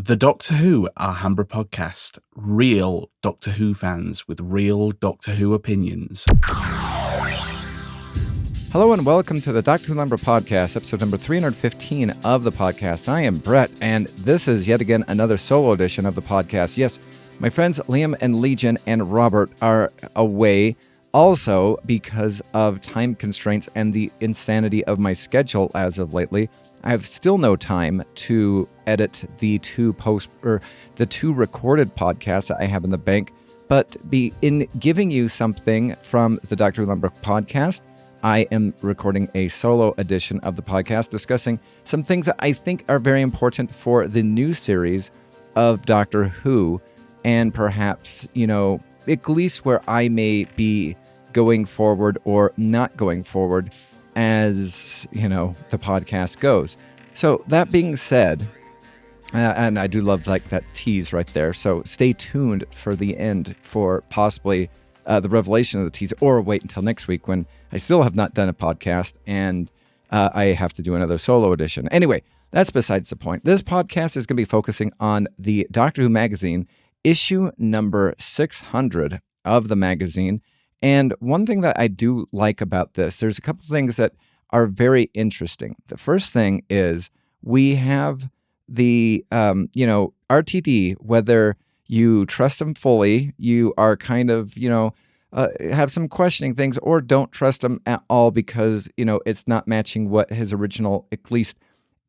The Doctor Who Alhambra Podcast. Real Doctor Who fans with real Doctor Who opinions. Hello and welcome to the Doctor Who Alhambra Podcast, episode number 315 of the podcast. I am Brett, and this is yet again another solo edition of the podcast. Yes, my friends Liam and Legion and Robert are away, also because of time constraints and the insanity of my schedule as of lately. I have still no time to edit the two recorded podcasts that I have in the bank, but in giving you something from the Doctor Who Alhambra Podcast, I am recording a solo edition of the podcast discussing some things that I think are very important for the new series of Doctor Who, and perhaps, at least where I may be going forward or not going forward as, the podcast goes. So that being said, and I do love that tease right there, so stay tuned for the end for possibly the revelation of the tease, or wait until next week when I still have not done a podcast and I have to do another solo edition. Anyway, that's besides the point. This podcast is going to be focusing on the Doctor Who magazine, issue number 600 of the magazine. And one thing that I do like about this, there's a couple things that are very interesting. The first thing is we have the, RTD, whether you trust him fully, you are kind of, have some questioning things, or don't trust him at all because, it's not matching what his original, at least,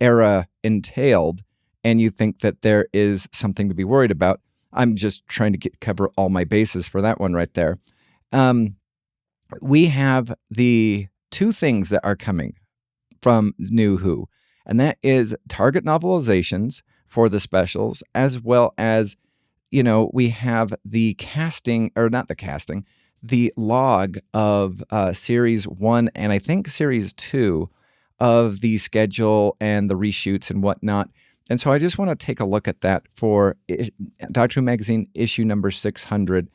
era entailed, and you think that there is something to be worried about. I'm just trying to cover all my bases for that one right there. We have the two things that are coming from New Who, and that is target novelizations for the specials, as well as, we have the the log of Series 1 and I think Series 2 of the schedule and the reshoots and whatnot. And so I just want to take a look at that for Doctor Who Magazine issue number 600,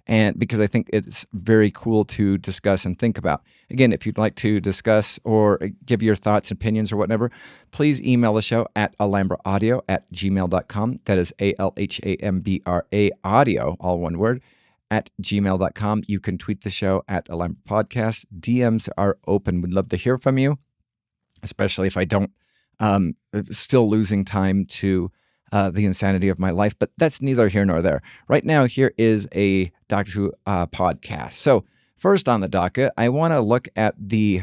and because I think it's very cool to discuss and think about. Again, if you'd like to discuss or give your thoughts, opinions, or whatever, please email the show at alhambraaudio@gmail.com. That is ALHAMBRA audio, all one word, at gmail.com. You can tweet the show at Alhambra Podcast. DMs are open. We'd love to hear from you, especially if I don't still losing time to the insanity of my life, but that's neither here nor there. Right now, here is a Doctor Who podcast. So first on the docket, I want to look at the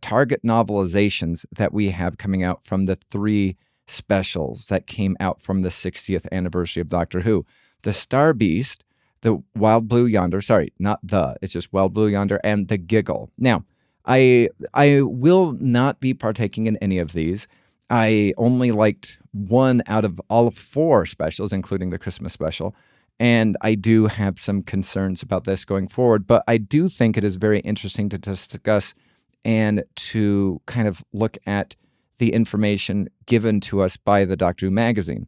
target novelizations that we have coming out from the three specials that came out from the 60th anniversary of Doctor Who. The Star Beast, the Wild Blue Yonder, it's just Wild Blue Yonder, and the Giggle. Now, I will not be partaking in any of these. I only liked one out of all four specials, including the Christmas special, and I do have some concerns about this going forward, but I do think it is very interesting to discuss and to kind of look at the information given to us by the Doctor Who magazine.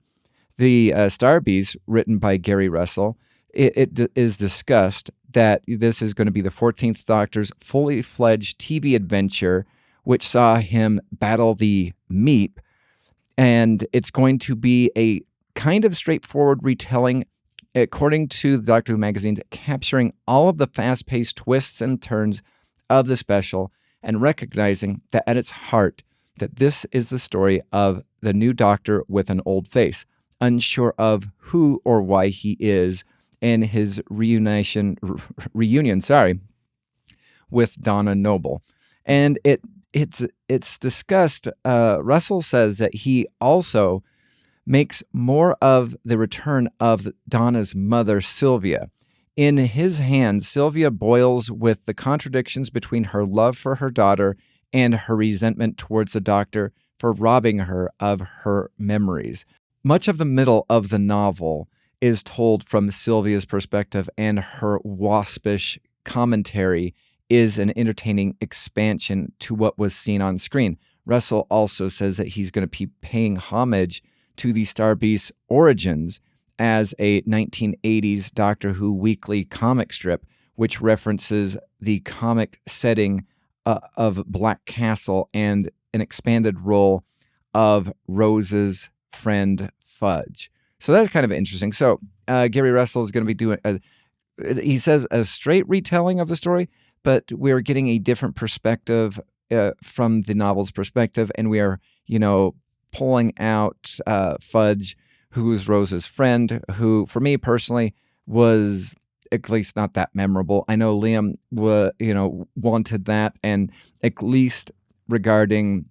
The Star Beast, written by Gary Russell, it is discussed that this is going to be the 14th Doctor's fully fledged TV adventure, which saw him battle the Meep, and it's going to be a kind of straightforward retelling, according to the Doctor Who magazine, capturing all of the fast-paced twists and turns of the special, and recognizing that at its heart, that this is the story of the new Doctor with an old face, unsure of who or why he is, and his reunion with Donna Noble. And it's discussed, Russell says that he also makes more of the return of Donna's mother, Sylvia. In his hands, Sylvia boils with the contradictions between her love for her daughter and her resentment towards the Doctor for robbing her of her memories. Much of the middle of the novel is told from Sylvia's perspective, and her waspish commentary is an entertaining expansion to what was seen on screen. Russell also says that he's going to be paying homage to the Star Beast's origins as a 1980s Doctor Who weekly comic strip, which references the comic setting of Black Castle and an expanded role of Rose's friend Fudge. So that's kind of interesting. So Gary Russell is going to be doing, he says, a straight retelling of the story, but we're getting a different perspective from the novel's perspective, and we are, pulling out Fudge, who's Rose's friend, who, for me personally, was at least not that memorable. I know Liam, wanted that, and at least regarding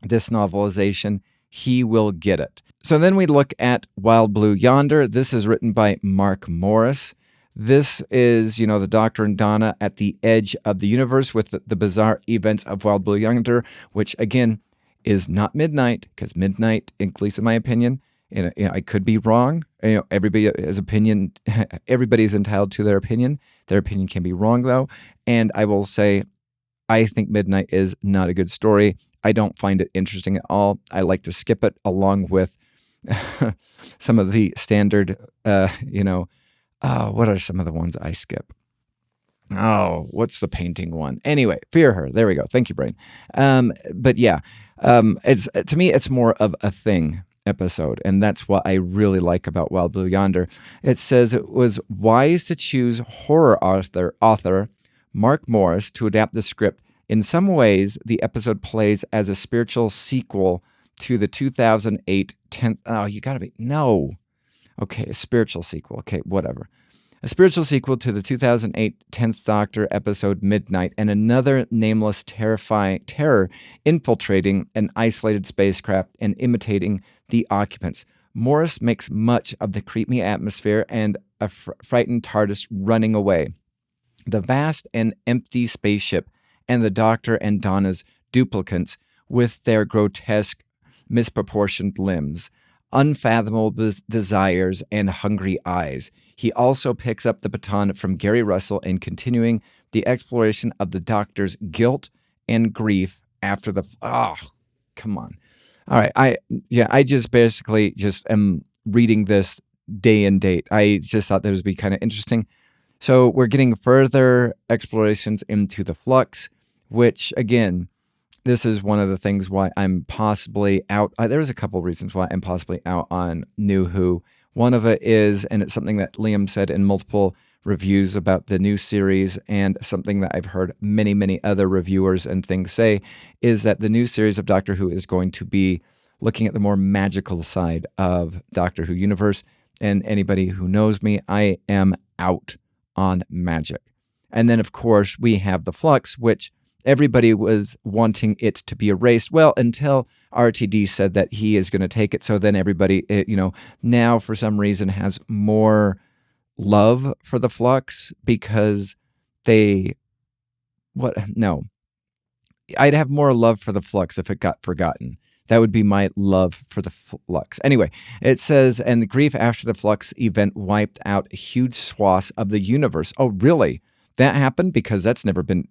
this novelization, he will get it. So then we look at Wild Blue Yonder. This is written by Mark Morris. This is, the Doctor and Donna at the edge of the universe with the bizarre events of Wild Blue Yonder, which, again, is not midnight, because midnight, at least in my opinion, I could be wrong. Everybody has opinion. Everybody's entitled to their opinion. Their opinion can be wrong, though. And I will say, I think midnight is not a good story. I don't find it interesting at all. I like to skip it along with some of the standard, what are some of the ones I skip? Oh, what's the painting one? Anyway, Fear Her. There we go. Thank you, Brain. But yeah, it's, to me, it's more of a thing episode, and that's what I really like about Wild Blue Yonder. It says it was wise to choose horror author Mark Morris to adapt the script. In some ways, the episode plays as a spiritual sequel to the 2008 10th... Oh, you gotta be... No. Okay, a spiritual sequel. Okay, whatever. A spiritual sequel to the 2008 10th Doctor episode Midnight, and another nameless terror infiltrating an isolated spacecraft and imitating the occupants. Morris makes much of the creepy atmosphere and a frightened TARDIS running away. The vast and empty spaceship and the Doctor and Donna's duplicates with their grotesque, misproportioned limbs, unfathomable desires, and hungry eyes. He also picks up the baton from Gary Russell in continuing the exploration of the Doctor's guilt and grief after the... Oh, come on. All right. I just basically just am reading this day and date. I just thought that would be kind of interesting. So we're getting further explorations into the flux, which, again, this is one of the things why I'm possibly out. There's a couple of reasons why I'm possibly out on New Who. One of it is, and it's something that Liam said in multiple reviews about the new series, and something that I've heard many, many other reviewers and things say, is that the new series of Doctor Who is going to be looking at the more magical side of Doctor Who universe. And anybody who knows me, I am out on magic. And then, of course, we have the flux, which everybody was wanting it to be erased. Well, until RTD said that he is going to take it. So then everybody, now for some reason has more love for the flux because I'd have more love for the flux if it got forgotten. That would be my love for the flux. Anyway, it says, and the grief after the flux event wiped out huge swaths of the universe. Oh, really? That happened? Because that's never been,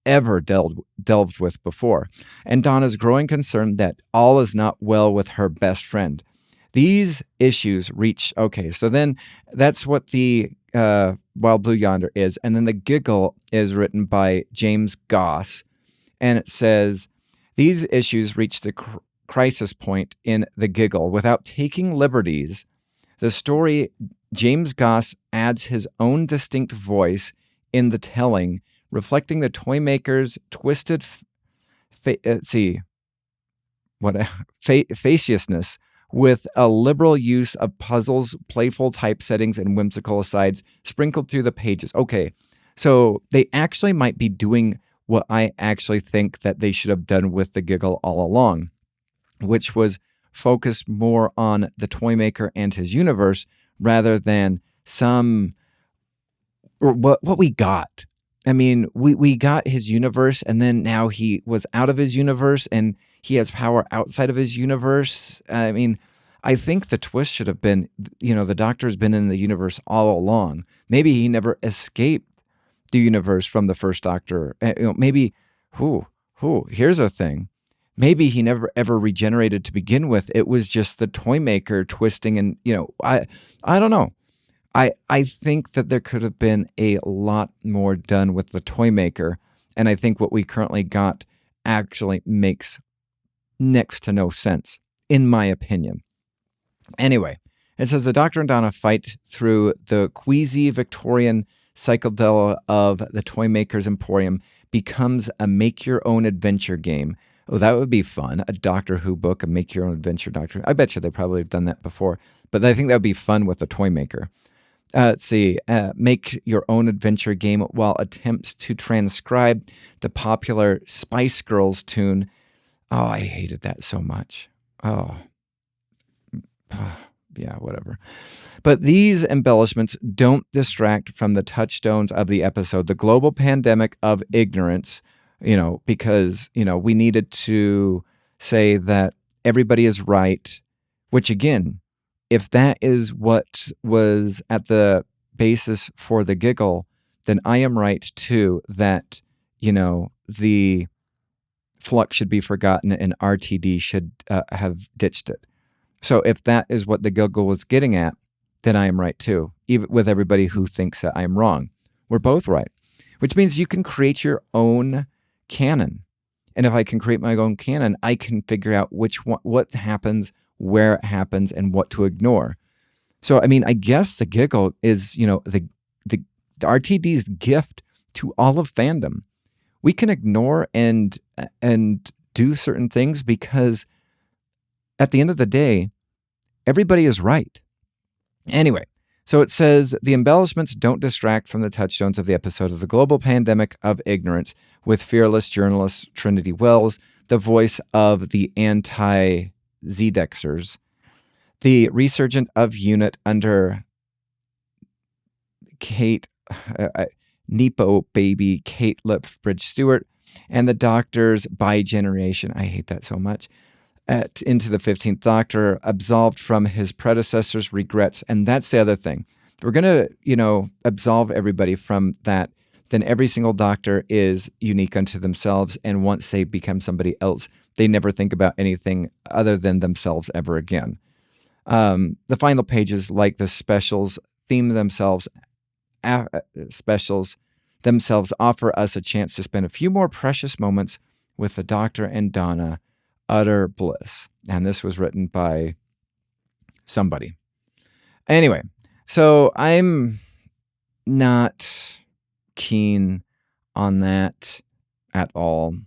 ever delved with before. And Donna's growing concern that all is not well with her best friend. These issues reach, okay, so then that's what the Wild Blue Yonder is. And then the giggle is written by James Goss. And it says, these issues reach the crisis point in the giggle. Without taking liberties, the story, James Goss adds his own distinct voice in the telling, reflecting the toymaker's twisted facetiousness with a liberal use of puzzles, playful typesettings, and whimsical asides sprinkled through the pages. Okay, so they actually might be doing what I actually think that they should have done with the giggle all along, which was focused more on the toymaker and his universe rather than what we got. I mean, we got his universe, and then now he was out of his universe, and he has power outside of his universe. I mean, I think the twist should have been, the Doctor's been in the universe all along. Maybe he never escaped the universe from the first Doctor. Maybe, here's a thing. Maybe he never ever regenerated to begin with. It was just the toymaker twisting, and I don't know. I think that there could have been a lot more done with the toymaker, and I think what we currently got actually makes next to no sense, in my opinion. Anyway, it says the Doctor and Donna fight through the queasy Victorian psychedelia of the Toymaker's Emporium becomes a make-your-own adventure game. Oh, that would be fun. A Doctor Who book, a make-your-own-adventure Doctor. I bet you they probably have done that before. But I think that would be fun with a Toymaker. Let's see. Make your own adventure game while attempts to transcribe the popular Spice Girls tune. Oh, I hated that so much. Oh, yeah, whatever. But these embellishments don't distract from the touchstones of the episode, the global pandemic of ignorance, because, we needed to say that everybody is right, which again, if that is what was at the basis for the giggle, then I am right too, that, the flux should be forgotten and RTD should have ditched it. So if that is what the giggle was getting at, then I am right too, even with everybody who thinks that I'm wrong. We're both right, which means you can create your own canon. And if I can create my own canon, I can figure out what happens, where it happens, and what to ignore. So, I mean, I guess the giggle is, the RTD's gift to all of fandom. We can ignore and do certain things because at the end of the day, everybody is right. Anyway, so it says the embellishments don't distract from the touchstones of the episode of the global pandemic of ignorance with fearless journalist Trinity Wells, the voice of the anti-Zedexers, the resurgent of unit under Kate, Nepo baby Kate Lipbridge Stewart, and the Doctor's bi-generation. I hate that so much. Into the 15th Doctor, absolved from his predecessor's regrets. And that's the other thing. If we're going to, absolve everybody from that, then every single Doctor is unique unto themselves. And once they become somebody else, they never think about anything other than themselves ever again. The final pages, like the specials themselves, offer us a chance to spend a few more precious moments with the Doctor and Donna. Utter bliss. And this was written by somebody. Anyway, so I'm not keen on that at all.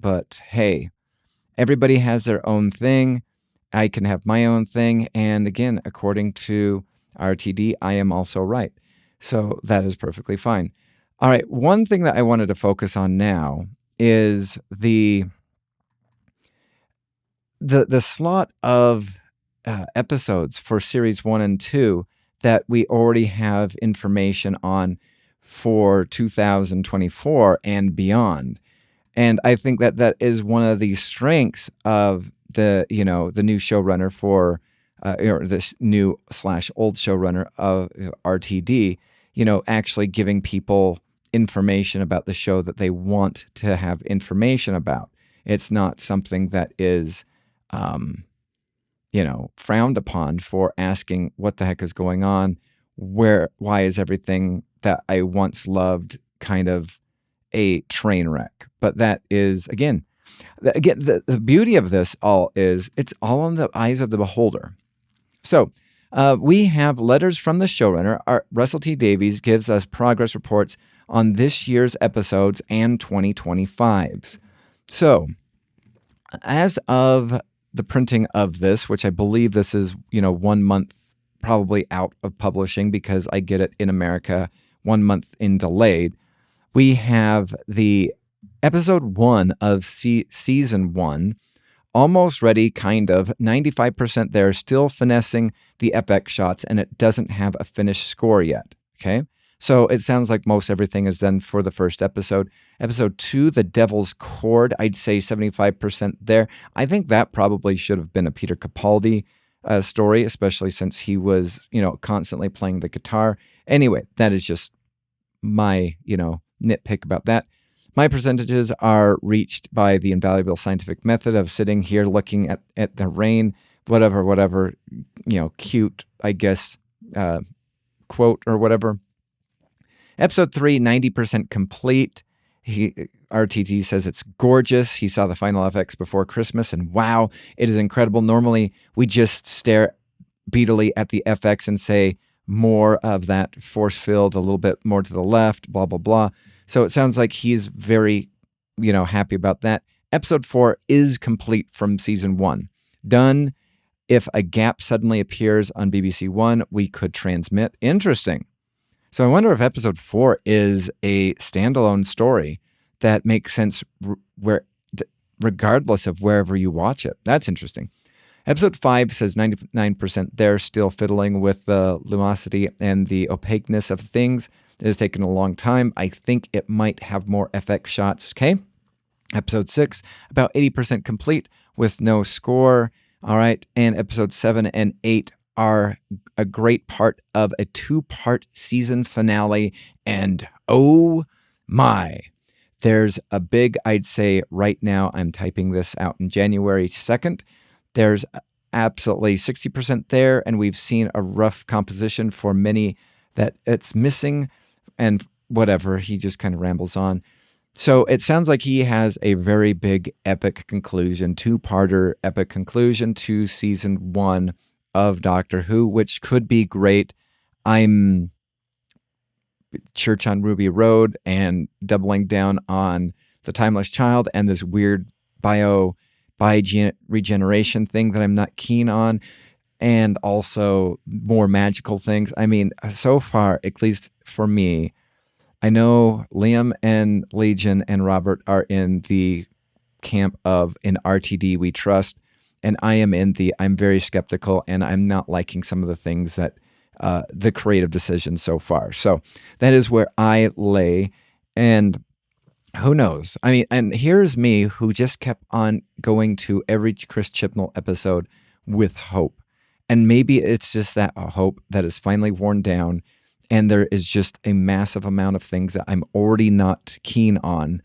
But hey, everybody has their own thing. I can have my own thing. And again, according to RTD, I am also right. So that is perfectly fine. All right, one thing that I wanted to focus on now is the slot of episodes for series 1 and 2 that we already have information on for 2024 and beyond. And I think that is one of the strengths of the new showrunner for or this new / old showrunner of RTD, actually giving people information about the show that they want to have information about. It's not something that is frowned upon for asking what the heck is going on, why is everything that I once loved kind of a train wreck. But that is, again, the beauty of this all is it's all in the eyes of the beholder. So we have letters from the showrunner. Russell T Davies gives us progress reports on this year's episodes and 2025's. So as of the printing of this, which I believe this is, 1 month probably out of publishing because I get it in America 1 month in delayed, we have the episode 1 of season 1 almost ready, kind of, 95% there, still finessing the FX shots, and it doesn't have a finished score yet, okay? So it sounds like most everything is done for the first episode. Episode 2, The Devil's Chord, I'd say 75% there. I think that probably should have been a Peter Capaldi story, especially since he was, constantly playing the guitar. Anyway, that is just my, nitpick about that. My percentages are reached by the invaluable scientific method of sitting here looking at the rain, whatever, cute, I guess, quote or whatever. Episode 3, 90% complete. RTT says it's gorgeous. He saw the final FX before Christmas, and wow, it is incredible. Normally, we just stare beatily at the FX and say more of that force field, a little bit more to the left, blah, blah, blah. So it sounds like he's very, happy about that. Episode 4 is complete from season 1. Done. If a gap suddenly appears on BBC One, we could transmit. Interesting. So I wonder if episode 4 is a standalone story that makes sense regardless of wherever you watch it. That's interesting. Episode 5 says 99% they're still fiddling with the luminosity and the opaqueness of things. It has taken a long time. I think it might have more FX shots. Okay. Episode 6, about 80% complete with no score. All right. And episode 7 and 8 are a great part of a 2-part season finale. And oh my, there's a big, I'd say right now, I'm typing this out in January 2nd. There's absolutely 60% there. And we've seen a rough composition for many that it's missing and whatever. He just kind of rambles on. So it sounds like he has a very big epic conclusion, 2-parter epic conclusion to season 1 of Doctor Who, which could be great. I'm Church on Ruby Road and doubling down on The Timeless Child and this weird regeneration thing that I'm not keen on, and also more magical things. I mean, so far, at least for me, I know Liam and Legion and Robert are in the camp of in RTD we trust, and I am in the I'm very skeptical, and I'm not liking some of the things that the creative decisions so far. So that is where I lay, and who knows? I mean, and here's me who just kept on going to every Chris Chibnall episode with hope, and maybe it's just that hope that is finally worn down. And there is just a massive amount of things that I'm already not keen on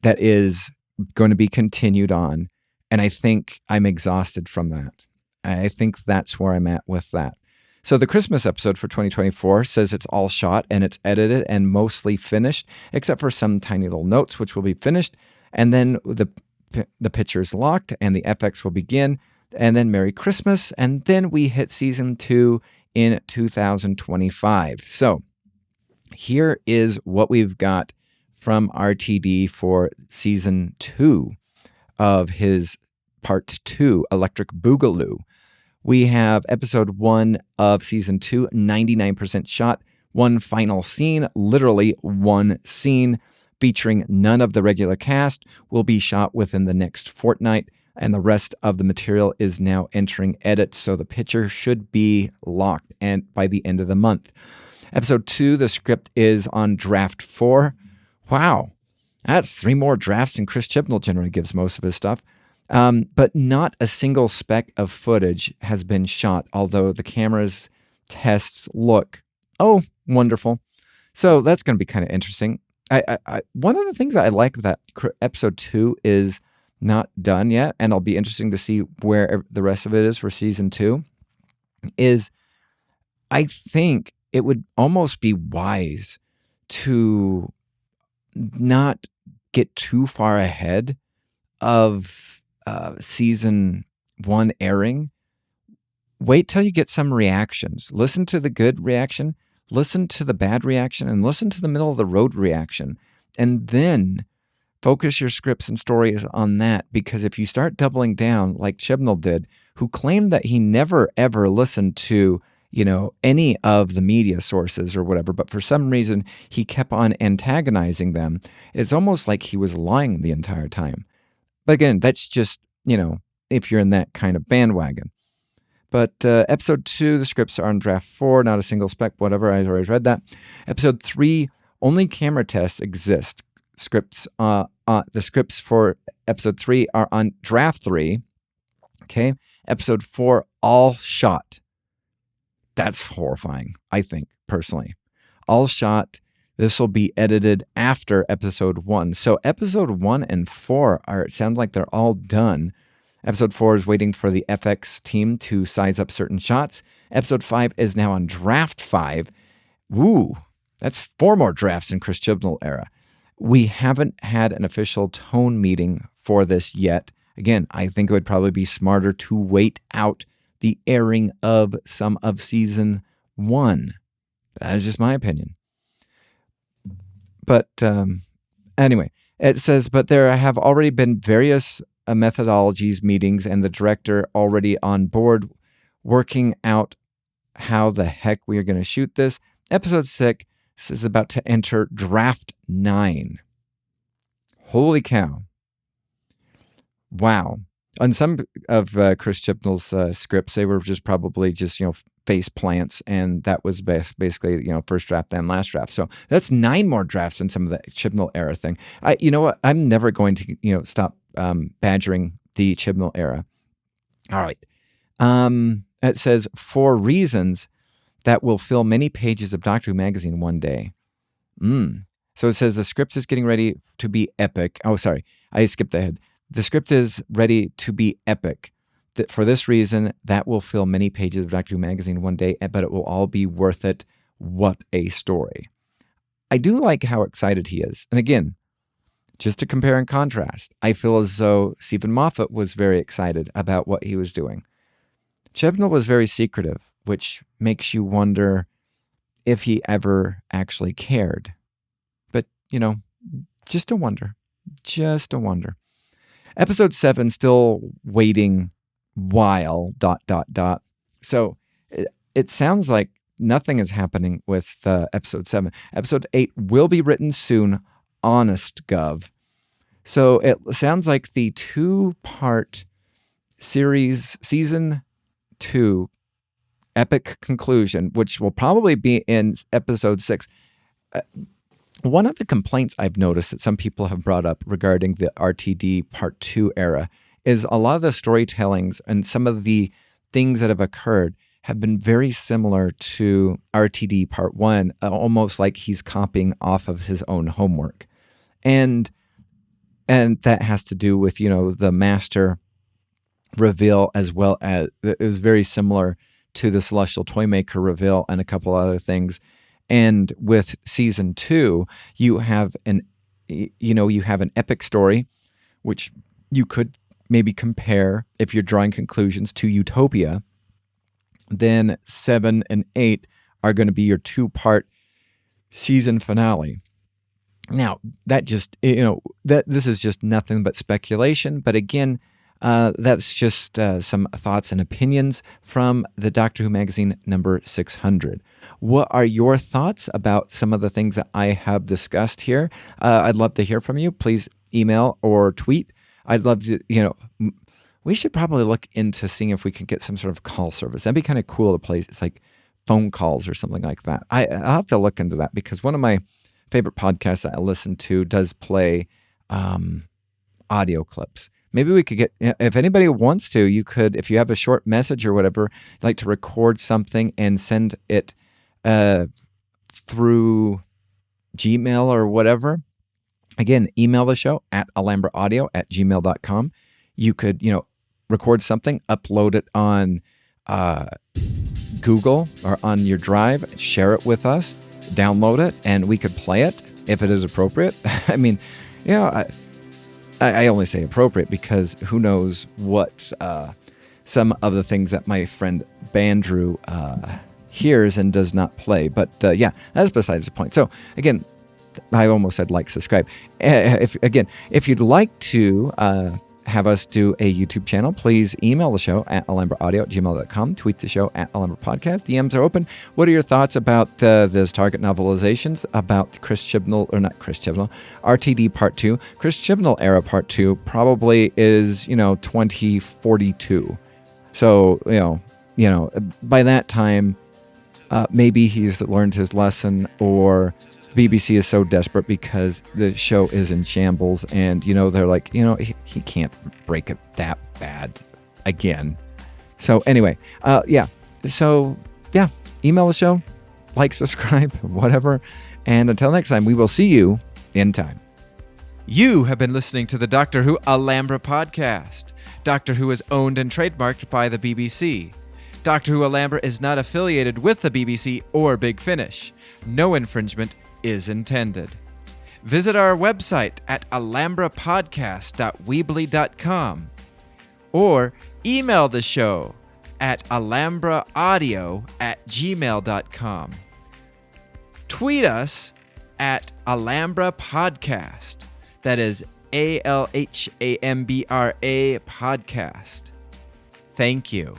that is going to be continued on. And I think I'm exhausted from that. I think that's where I'm at with that. So the Christmas episode for 2024 says it's all shot and it's edited and mostly finished, except for some tiny little notes, which will be finished. And then the picture is locked and the FX will begin. And then Merry Christmas. And then we hit season 2 in 2025. So here is what we've got from RTD for season 2 of his part 2, Electric Boogaloo. We have episode 1 of season 2, 99% shot, one final scene, literally one scene, featuring none of the regular cast, will be shot within the next fortnight. And the rest of the material is now entering edit, so the picture should be locked and by the end of the month. Episode 2, the script is on draft 4. Wow, that's 3 more drafts than Chris Chibnall generally gives most of his stuff. But not a single speck of footage has been shot, although the camera's tests look, wonderful. So that's going to be kind of interesting. One of the things that I like that episode 2 is not done yet, and it'll be interesting to see where the rest of it is for season 2, is I think it would almost be wise to not get too far ahead of season 1 airing. Wait till you get some reactions. Listen to the good reaction, listen to the bad reaction, and listen to the middle of the road reaction. And then focus your scripts and stories on that, because if you start doubling down like Chibnall did, who claimed that he never ever listened to, any of the media sources or whatever, but for some reason he kept on antagonizing them, it's almost like he was lying the entire time. But again, that's just, if you're in that kind of bandwagon. But episode 2, the scripts are on draft 4, not a single spec, whatever, I already read that. Episode 3, only camera tests exist. The scripts for episode 3 are on draft 3. Okay. Episode 4, all shot. That's horrifying, I think, personally. All shot. This will be edited after episode 1. So episode 1 and 4 sound like they're all done. Episode 4 is waiting for the FX team to size up certain shots. Episode 5 is now on draft 5. Woo, that's 4 more drafts in Chris Chibnall era. We haven't had an official tone meeting for this yet. Again, I think it would probably be smarter to wait out the airing of some of season 1. That is just my opinion. But anyway, it says, but there have already been various methodologies, meetings, and the director already on board working out how the heck we are going to shoot this. Episode 6 is about to enter draft 9. Holy cow. Wow. On some of Chris Chibnall's scripts, they were just probably just, face plants, and that was basically, first draft and last draft. So that's 9 more drafts than some of the Chibnall era thing. You know what? I'm never going to, stop badgering the Chibnall era. All right. It says, for reasons that will fill many pages of Doctor Who magazine one day. So it says the script is getting ready to be epic. Oh, sorry. I skipped ahead. The script is ready to be epic. For this reason, that will fill many pages of Doctor Who magazine one day, but it will all be worth it. What a story. I do like how excited he is. And again, just to compare and contrast, I feel as though Stephen Moffat was very excited about what he was doing. Chibnall was very secretive, which makes you wonder if he ever actually cared. But, just a wonder. Just a wonder. Episode 7, still waiting while, ... So it sounds like nothing is happening with episode 7. Episode 8 will be written soon, honest gov. So it sounds like the 2-part series, season 2, epic conclusion, which will probably be in episode 6. One of the complaints I've noticed that some people have brought up regarding the RTD Part 2 era is a lot of the storytellings and some of the things that have occurred have been very similar to RTD Part 1, almost like he's copying off of his own homework. And that has to do with, the master reveal, as well as it was very similar to the Celestial Toymaker reveal and a couple other things. And with season 2, you have an epic story, which you could maybe compare, if you're drawing conclusions, to Utopia. Then 7 and 8 are going to be your 2-part season finale. Now, that just, that this is just nothing but speculation. But again, that's just some thoughts and opinions from the Doctor Who magazine number 600. What are your thoughts about some of the things that I have discussed here? I'd love to hear from you. Please email or tweet. I'd love to, we should probably look into seeing if we can get some sort of call service. That'd be kind of cool to play. It's like phone calls or something like that. I'll have to look into that, because one of my favorite podcasts that I listen to does play audio clips. Maybe we could get, if anybody wants to, you could, if you have a short message or whatever, like to record something and send it through Gmail or whatever. Again, email the show at alhambraaudio@gmail.com. You could, record something, upload it on Google or on your drive, share it with us, download it, and we could play it if it is appropriate. I mean, I only say appropriate because who knows what some of the things that my friend Bandrew hears and does not play. But that's besides the point. So again, I almost said like, subscribe. If you'd like to have us do a YouTube channel, please email the show at alhambraaudio@gmail.com, tweet the show at Alhambra Podcast. DMs are open. What are your thoughts about this Target novelizations, about RTD Part 2? Chris Chibnall era Part 2 probably is, 2042. So, by that time, maybe he's learned his lesson, or the BBC is so desperate because the show is in shambles, and they're like, he can't break it that bad again. So anyway, email the show, like, subscribe, whatever, and until next time, we will see you in time. You have been listening to the Doctor Who Alhambra Podcast. Doctor Who is owned and trademarked by the BBC. Doctor Who Alhambra is not affiliated with the BBC or Big Finish. No infringement is intended. Visit our website at alhambrapodcast.weebly.com or email the show at alhambraaudio@gmail.com. Tweet us at Alhambra Podcast. That is ALHAMBRA Podcast. Thank you.